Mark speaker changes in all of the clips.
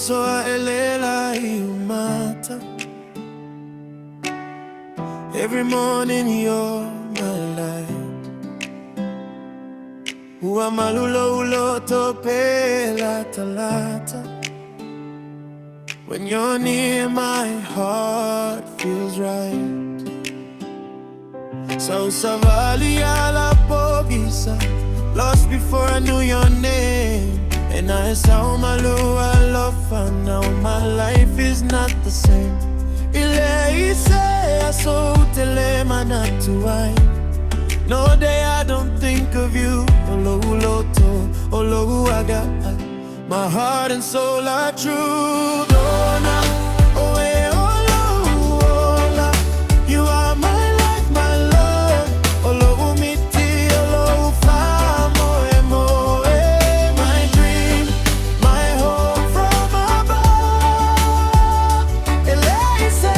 Speaker 1: so elela umata. Every morning you're my light. Ua malulo ulo topela talata. When you're near, my heart feels right. So savali ala pogisa, lost before I knew your name. And I saw my love, and now my life is not the same. Ile ise aso telema natuai. No day I don't think of you. Olo uloto, olo uaga. My heart and soul are true. Donna, oh eh, olo ola. You are my life, my love. Olo umiti, olo ufa, moe moe. My dream, my hope from above. Ele ise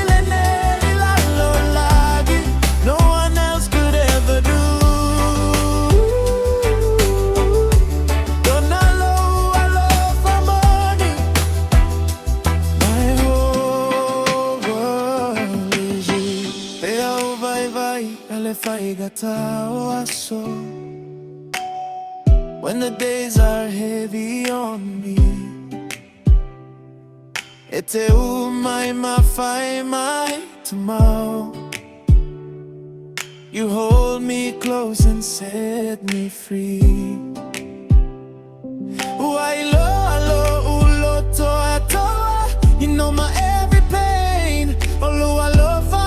Speaker 1: lene ilalo lagi. No one else could ever do. When the days are heavy on me, ete umay mafai mai tomorrow. You hold me close and set me free. Wailo alo ulo to atoa. You know my every pain. Olo alo fa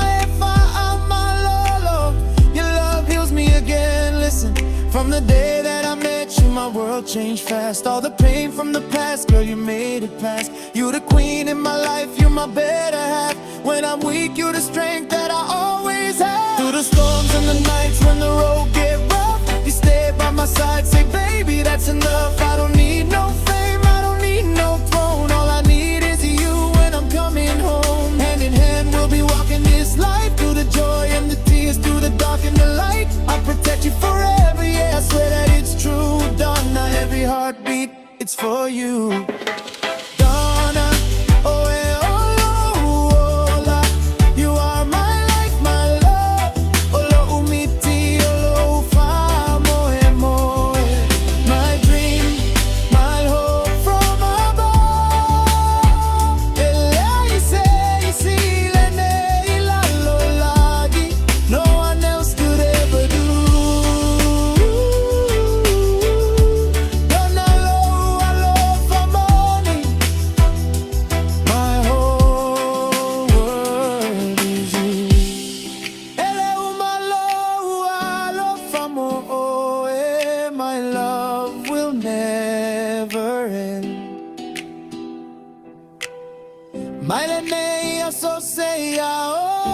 Speaker 1: amalolo. Your love heals me again. Listen, from the day that I met you, my world changed fast. All the pain from the past, girl, you made it past. You're the queen in my life, you're my better half. When I'm weak, you're the strength that I always have. Through the storms and the nights when the road get rough, you stay by my side, say baby that's enough. I don't need no fame, I don't need no throne. All I need is you when I'm coming home. Hand in hand we'll be walking this life, through the joy and the tears, through the dark and the light. I'll protect you forever, yeah, I swear that it's true. Donna, every heartbeat, it's for you. Donna, oh eh, olo ola. You are my life, my love. Olo umiti, olo ufa, moe moe. My dream, my hope from above. Ele ise lene ilalo lagi. No one else could ever do. Donna lo alo fa money. My whole world is you. Ele umalo alo fa mo eh. My love will never end. My lene so say oh.